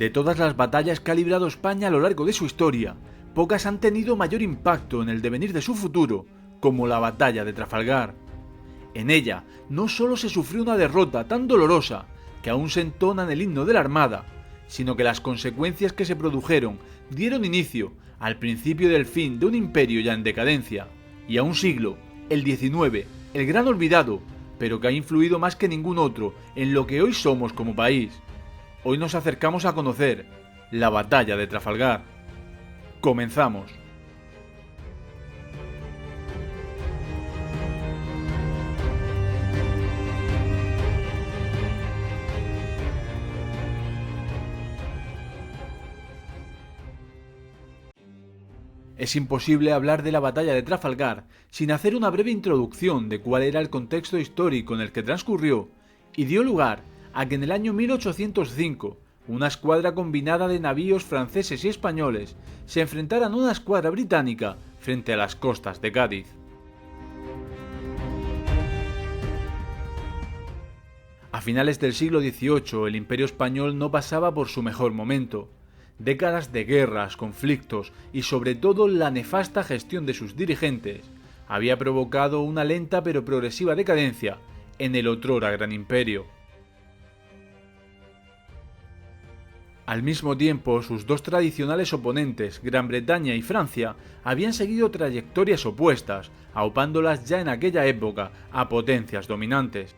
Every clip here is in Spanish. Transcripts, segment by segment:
De todas las batallas que ha librado España a lo largo de su historia, pocas han tenido mayor impacto en el devenir de su futuro, como la batalla de Trafalgar. En ella no solo se sufrió una derrota tan dolorosa que aún se entona en el himno de la Armada, sino que las consecuencias que se produjeron dieron inicio al principio del fin de un imperio ya en decadencia, y a un siglo, el XIX, el gran olvidado, pero que ha influido más que ningún otro en lo que hoy somos como país. Hoy nos acercamos a conocer la batalla de Trafalgar. Comenzamos. Es imposible hablar de la batalla de Trafalgar sin hacer una breve introducción de cuál era el contexto histórico en el que transcurrió y dio lugar a que en el año 1805 una escuadra combinada de navíos franceses y españoles se enfrentaran a una escuadra británica frente a las costas de Cádiz. A finales del siglo XVIII el Imperio español no pasaba por su mejor momento. Décadas de guerras, conflictos y sobre todo la nefasta gestión de sus dirigentes había provocado una lenta pero progresiva decadencia en el otrora gran imperio. Al mismo tiempo, sus dos tradicionales oponentes, Gran Bretaña y Francia, habían seguido trayectorias opuestas, aupándolas ya en aquella época a potencias dominantes.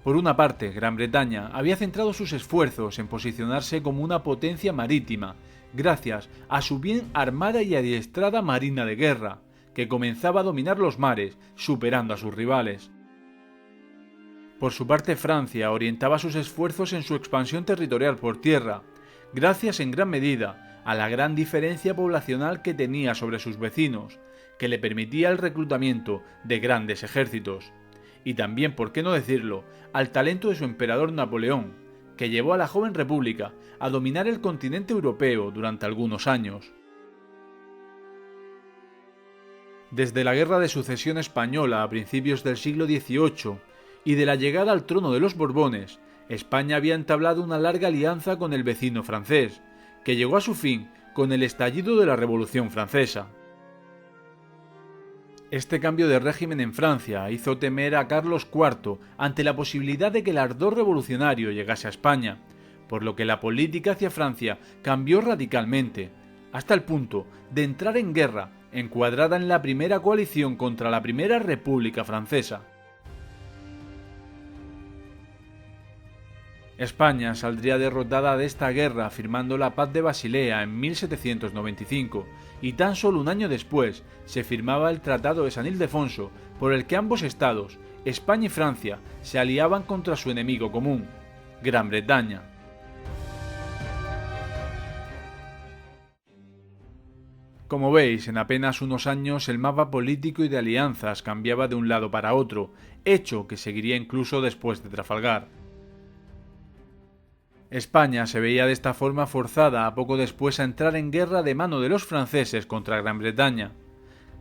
Por una parte, Gran Bretaña había centrado sus esfuerzos en posicionarse como una potencia marítima, gracias a su bien armada y adiestrada marina de guerra, que comenzaba a dominar los mares, superando a sus rivales. Por su parte, Francia orientaba sus esfuerzos en su expansión territorial por tierra, gracias en gran medida a la gran diferencia poblacional que tenía sobre sus vecinos, que le permitía el reclutamiento de grandes ejércitos. Y también, por qué no decirlo, al talento de su emperador Napoleón, que llevó a la joven república a dominar el continente europeo durante algunos años. Desde la Guerra de Sucesión Española a principios del siglo XVIII y de la llegada al trono de los Borbones, España había entablado una larga alianza con el vecino francés, que llegó a su fin con el estallido de la Revolución Francesa. Este cambio de régimen en Francia hizo temer a Carlos IV ante la posibilidad de que el ardor revolucionario llegase a España, por lo que la política hacia Francia cambió radicalmente, hasta el punto de entrar en guerra encuadrada en la primera coalición contra la Primera República Francesa. España saldría derrotada de esta guerra firmando la Paz de Basilea en 1795, y tan solo un año después se firmaba el Tratado de San Ildefonso, por el que ambos estados, España y Francia, se aliaban contra su enemigo común, Gran Bretaña. Como veis, en apenas unos años el mapa político y de alianzas cambiaba de un lado para otro, hecho que seguiría incluso después de Trafalgar. España se veía de esta forma forzada a poco después a entrar en guerra de mano de los franceses contra Gran Bretaña,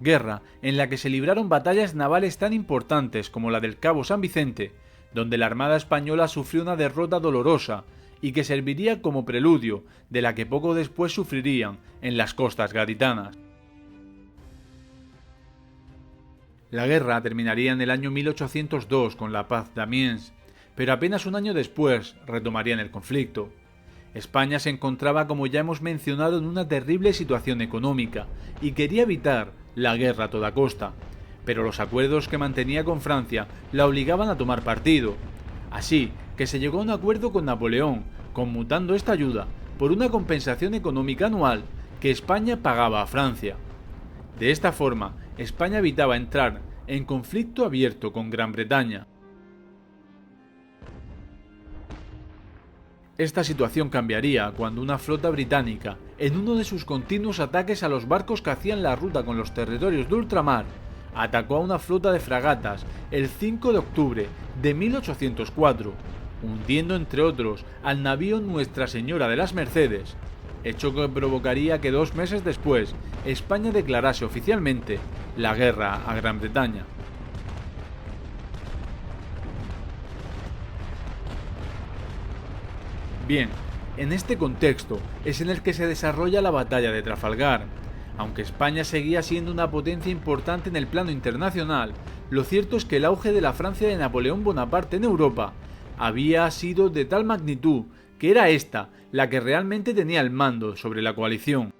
guerra en la que se libraron batallas navales tan importantes como la del Cabo San Vicente, donde la Armada española sufrió una derrota dolorosa y que serviría como preludio de la que poco después sufrirían en las costas gaditanas. La guerra terminaría en el año 1802 con la Paz de Amiens, pero apenas un año después retomarían el conflicto. España se encontraba, como ya hemos mencionado, en una terrible situación económica y quería evitar la guerra a toda costa, pero los acuerdos que mantenía con Francia la obligaban a tomar partido. Así que se llegó a un acuerdo con Napoleón, conmutando esta ayuda por una compensación económica anual que España pagaba a Francia. De esta forma, España evitaba entrar en conflicto abierto con Gran Bretaña. Esta situación cambiaría cuando una flota británica, en uno de sus continuos ataques a los barcos que hacían la ruta con los territorios de ultramar, atacó a una flota de fragatas el 5 de octubre de 1804, hundiendo entre otros al navío Nuestra Señora de las Mercedes, hecho que provocaría que 2 meses después España declarase oficialmente la guerra a Gran Bretaña. Bien, en este contexto es en el que se desarrolla la batalla de Trafalgar. Aunque España seguía siendo una potencia importante en el plano internacional, lo cierto es que el auge de la Francia de Napoleón Bonaparte en Europa había sido de tal magnitud que era esta la que realmente tenía el mando sobre la coalición.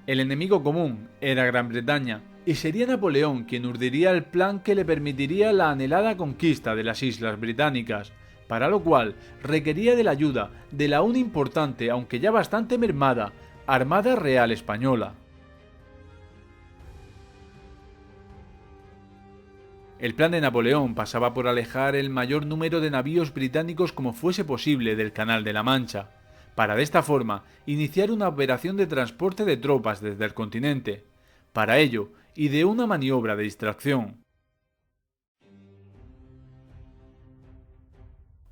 El enemigo común era Gran Bretaña, y sería Napoleón quien urdiría el plan que le permitiría la anhelada conquista de las Islas Británicas, para lo cual requería de la ayuda de la aún importante, aunque ya bastante mermada, Armada Real Española. El plan de Napoleón pasaba por alejar el mayor número de navíos británicos como fuese posible del Canal de la Mancha, para de esta forma iniciar una operación de transporte de tropas desde el continente. Para ello, ideó una maniobra de distracción.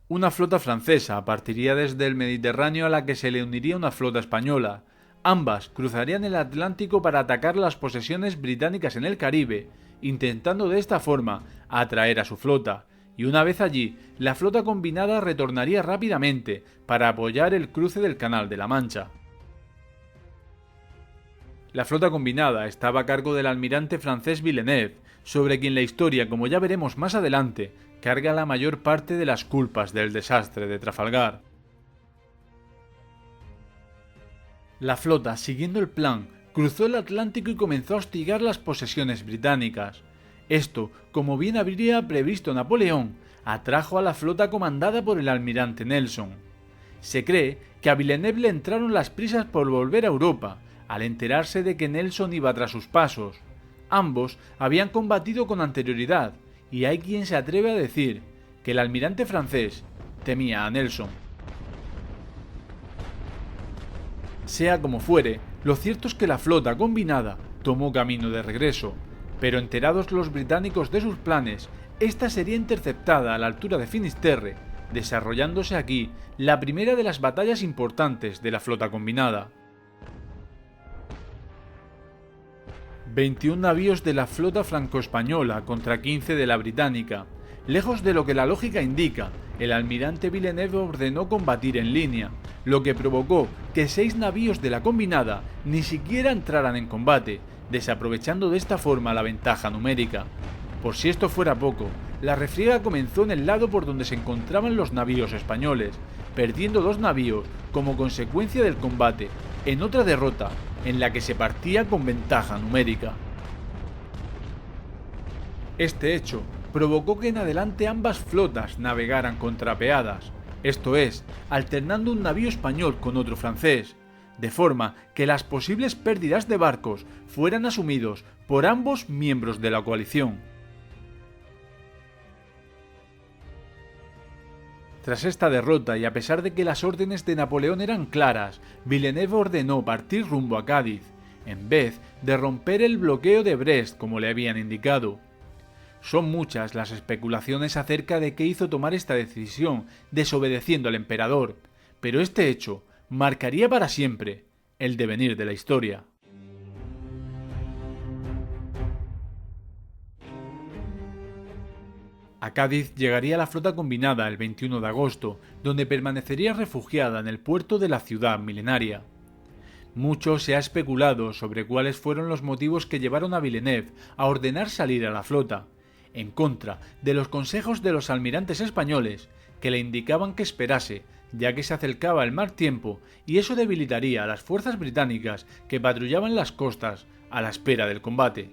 Una flota francesa partiría desde el Mediterráneo a la que se le uniría una flota española. Ambas cruzarían el Atlántico para atacar las posesiones británicas en el Caribe, intentando de esta forma atraer a su flota, y una vez allí, la flota combinada retornaría rápidamente para apoyar el cruce del Canal de la Mancha. La flota combinada estaba a cargo del almirante francés Villeneuve, sobre quien la historia, como ya veremos más adelante, carga la mayor parte de las culpas del desastre de Trafalgar. La flota, siguiendo el plan, cruzó el Atlántico y comenzó a hostigar las posesiones británicas. Esto, como bien habría previsto Napoleón, atrajo a la flota comandada por el almirante Nelson. Se cree que a Villeneuve le entraron las prisas por volver a Europa, al enterarse de que Nelson iba tras sus pasos. Ambos habían combatido con anterioridad, y hay quien se atreve a decir que el almirante francés temía a Nelson. Sea como fuere, lo cierto es que la flota combinada tomó camino de regreso, pero enterados los británicos de sus planes, esta sería interceptada a la altura de Finisterre, desarrollándose aquí la primera de las batallas importantes de la flota combinada. 21 navíos de la flota franco-española contra 15 de la británica. Lejos de lo que la lógica indica, el almirante Villeneuve ordenó combatir en línea, lo que provocó que 6 navíos de la combinada ni siquiera entraran en combate, desaprovechando de esta forma la ventaja numérica. Por si esto fuera poco, la refriega comenzó en el lado por donde se encontraban los navíos españoles, perdiendo 2 navíos como consecuencia del combate, en otra derrota en la que se partía con ventaja numérica. Este hecho provocó que en adelante ambas flotas navegaran contrapeadas, esto es, alternando un navío español con otro francés, de forma que las posibles pérdidas de barcos fueran asumidos por ambos miembros de la coalición. Tras esta derrota y a pesar de que las órdenes de Napoleón eran claras, Villeneuve ordenó partir rumbo a Cádiz, en vez de romper el bloqueo de Brest como le habían indicado. Son muchas las especulaciones acerca de qué hizo tomar esta decisión desobedeciendo al emperador, pero este hecho marcaría para siempre el devenir de la historia. A Cádiz llegaría la flota combinada el 21 de agosto, donde permanecería refugiada en el puerto de la ciudad milenaria. Mucho se ha especulado sobre cuáles fueron los motivos que llevaron a Villeneuve a ordenar salir a la flota, en contra de los consejos de los almirantes españoles, que le indicaban que esperase, ya que se acercaba el mal tiempo y eso debilitaría a las fuerzas británicas que patrullaban las costas a la espera del combate.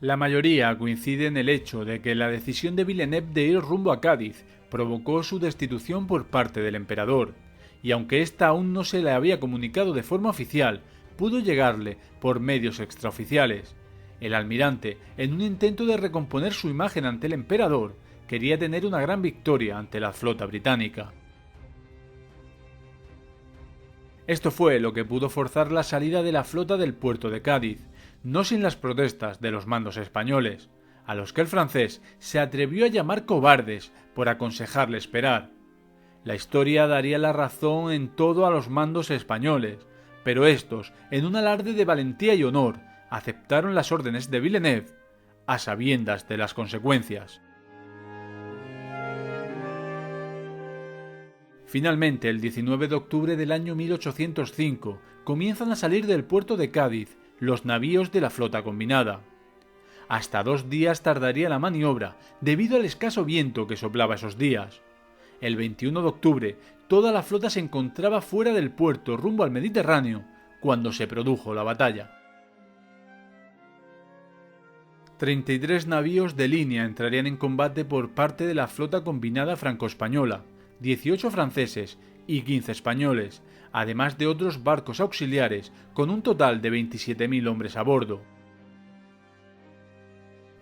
La mayoría coincide en el hecho de que la decisión de Villeneuve de ir rumbo a Cádiz provocó su destitución por parte del emperador, y aunque ésta aún no se le había comunicado de forma oficial, pudo llegarle por medios extraoficiales. El almirante, en un intento de recomponer su imagen ante el emperador, quería tener una gran victoria ante la flota británica. Esto fue lo que pudo forzar la salida de la flota del puerto de Cádiz, no sin las protestas de los mandos españoles, a los que el francés se atrevió a llamar cobardes por aconsejarle esperar. La historia daría la razón en todo a los mandos españoles, pero estos, en un alarde de valentía y honor, aceptaron las órdenes de Villeneuve a sabiendas de las consecuencias. Finalmente, el 19 de octubre del año 1805, comienzan a salir del puerto de Cádiz los navíos de la flota combinada. Hasta 2 días tardaría la maniobra, debido al escaso viento que soplaba esos días. El 21 de octubre, toda la flota se encontraba fuera del puerto rumbo al Mediterráneo, cuando se produjo la batalla. 33 navíos de línea entrarían en combate por parte de la flota combinada franco-española, 18 franceses y 15 españoles, además de otros barcos auxiliares, con un total de 27.000 hombres a bordo.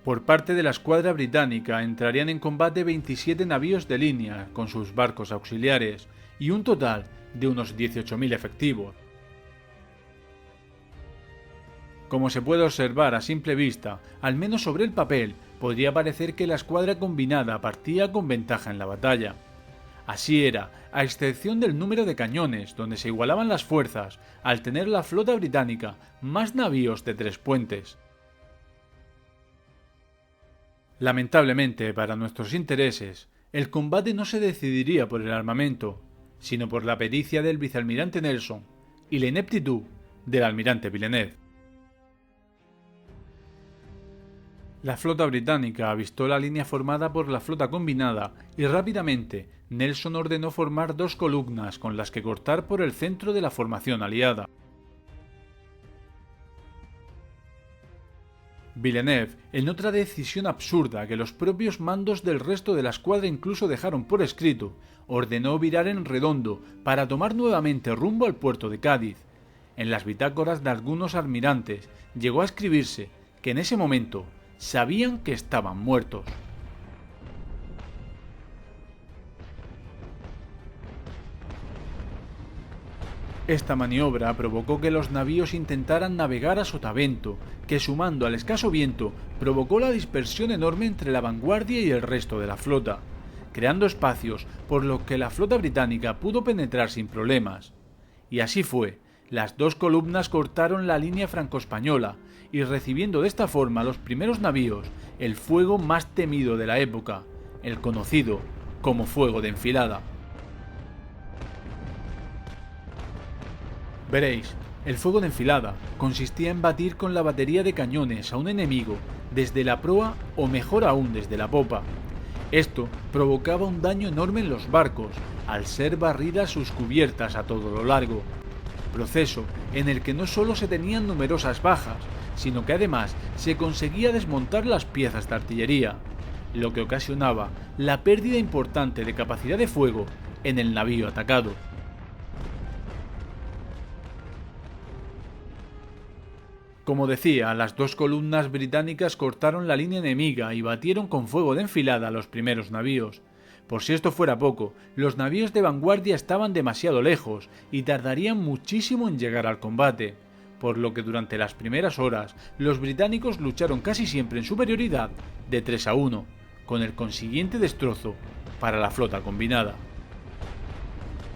Por parte de la escuadra británica entrarían en combate 27 navíos de línea, con sus barcos auxiliares, y un total de unos 18.000 efectivos. Como se puede observar a simple vista, al menos sobre el papel, podría parecer que la escuadra combinada partía con ventaja en la batalla. Así era, a excepción del número de cañones, donde se igualaban las fuerzas, al tener la flota británica más navíos de 3 puentes. Lamentablemente, para nuestros intereses, el combate no se decidiría por el armamento, sino por la pericia del vicealmirante Nelson y la ineptitud del almirante Villeneuve. La flota británica avistó la línea formada por la flota combinada y rápidamente Nelson ordenó formar 2 columnas con las que cortar por el centro de la formación aliada. Villeneuve, en otra decisión absurda que los propios mandos del resto de la escuadra incluso dejaron por escrito, ordenó virar en redondo para tomar nuevamente rumbo al puerto de Cádiz. En las bitácoras de algunos almirantes llegó a escribirse que en ese momento sabían que estaban muertos. Esta maniobra provocó que los navíos intentaran navegar a sotavento, que sumando al escaso viento provocó la dispersión enorme entre la vanguardia y el resto de la flota, creando espacios por los que la flota británica pudo penetrar sin problemas. Y así fue, las 2 columnas cortaron la línea franco-española, y recibiendo de esta forma los primeros navíos el fuego más temido de la época, el conocido como fuego de enfilada. Veréis, el fuego de enfilada consistía en batir con la batería de cañones a un enemigo desde la proa o mejor aún desde la popa. Esto provocaba un daño enorme en los barcos, al ser barridas sus cubiertas a todo lo largo. Proceso en el que no solo se tenían numerosas bajas, sino que además se conseguía desmontar las piezas de artillería, lo que ocasionaba la pérdida importante de capacidad de fuego en el navío atacado. Como decía, las 2 columnas británicas cortaron la línea enemiga y batieron con fuego de enfilada a los primeros navíos. Por si esto fuera poco, los navíos de vanguardia estaban demasiado lejos y tardarían muchísimo en llegar al combate, por lo que durante las primeras horas los británicos lucharon casi siempre en superioridad de 3-1, con el consiguiente destrozo para la flota combinada.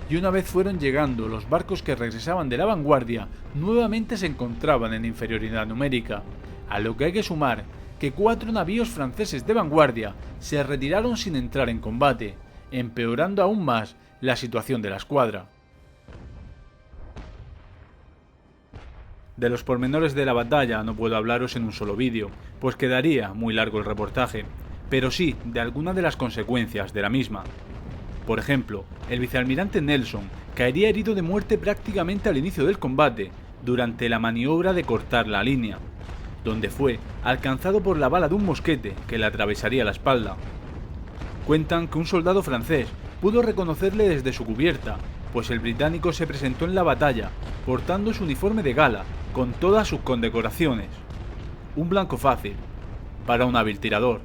Y una vez fueron llegando, los barcos que regresaban de la vanguardia nuevamente se encontraban en inferioridad numérica, a lo que hay que sumar que 4 navíos franceses de vanguardia se retiraron sin entrar en combate, empeorando aún más la situación de la escuadra. De los pormenores de la batalla no puedo hablaros en un solo vídeo, pues quedaría muy largo el reportaje, pero sí de algunas de las consecuencias de la misma. Por ejemplo, el vicealmirante Nelson caería herido de muerte prácticamente al inicio del combate, durante la maniobra de cortar la línea, donde fue alcanzado por la bala de un mosquete que le atravesaría la espalda. Cuentan que un soldado francés pudo reconocerle desde su cubierta, pues el británico se presentó en la batalla portando su uniforme de gala con todas sus condecoraciones. Un blanco fácil para un hábil tirador.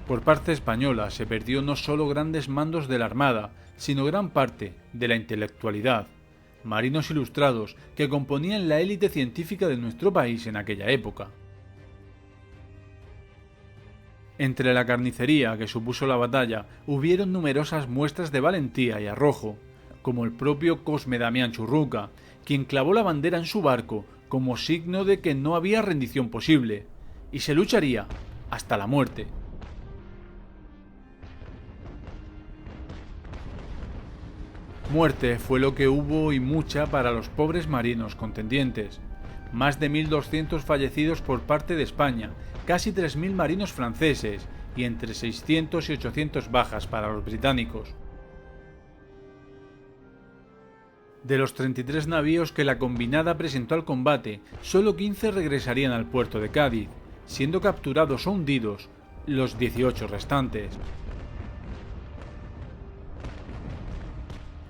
Por parte española se perdió no solo grandes mandos de la Armada, sino gran parte de la intelectualidad, marinos ilustrados que componían la élite científica de nuestro país en aquella época. Entre la carnicería que supuso la batalla, hubieron numerosas muestras de valentía y arrojo, como el propio Cosme Damián Churruca, quien clavó la bandera en su barco como signo de que no había rendición posible, y se lucharía hasta la muerte. Muerte fue lo que hubo y mucha para los pobres marinos contendientes. Más de 1.200 fallecidos por parte de España, casi 3.000 marinos franceses y entre 600 y 800 bajas para los británicos. De los 33 navíos que la combinada presentó al combate, solo 15 regresarían al puerto de Cádiz, siendo capturados o hundidos los 18 restantes.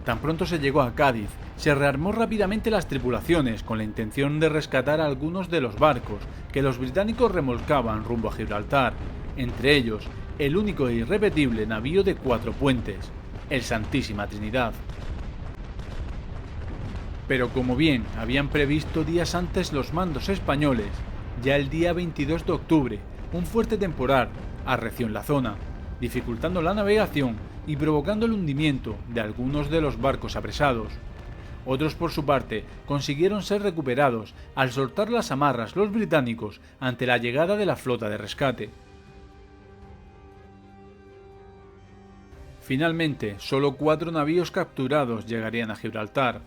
Tan pronto se llegó a Cádiz, se rearmó rápidamente las tripulaciones con la intención de rescatar a algunos de los barcos que los británicos remolcaban rumbo a Gibraltar, entre ellos el único e irrepetible navío de 4 puentes, el Santísima Trinidad. Pero como bien habían previsto días antes los mandos españoles, ya el día 22 de octubre, un fuerte temporal arreció en la zona, dificultando la navegación y provocando el hundimiento de algunos de los barcos apresados. Otros, por su parte, consiguieron ser recuperados al soltar las amarras los británicos ante la llegada de la flota de rescate. Finalmente, solo 4 navíos capturados llegarían a Gibraltar.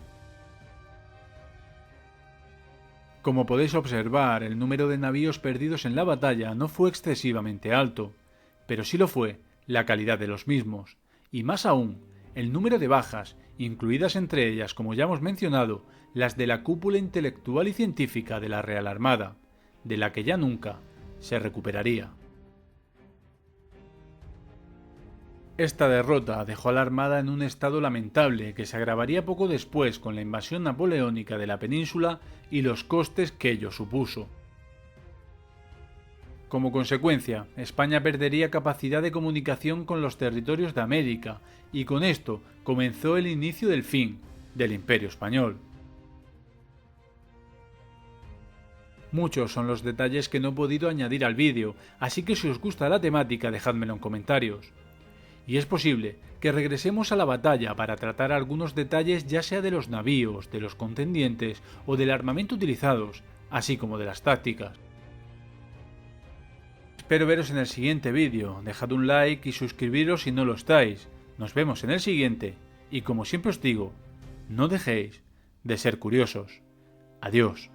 Como podéis observar, el número de navíos perdidos en la batalla no fue excesivamente alto, pero sí lo fue la calidad de los mismos, y más aún, el número de bajas, incluidas entre ellas, como ya hemos mencionado, las de la cúpula intelectual y científica de la Real Armada, de la que ya nunca se recuperaría. Esta derrota dejó a la Armada en un estado lamentable que se agravaría poco después con la invasión napoleónica de la península y los costes que ello supuso. Como consecuencia, España perdería capacidad de comunicación con los territorios de América y con esto comenzó el inicio del fin del Imperio Español. Muchos son los detalles que no he podido añadir al vídeo, así que si os gusta la temática dejádmelo en comentarios. Y es posible que regresemos a la batalla para tratar algunos detalles ya sea de los navíos, de los contendientes o del armamento utilizados, así como de las tácticas. Espero veros en el siguiente vídeo, dejad un like y suscribiros si no lo estáis. Nos vemos en el siguiente y como siempre os digo, no dejéis de ser curiosos. Adiós.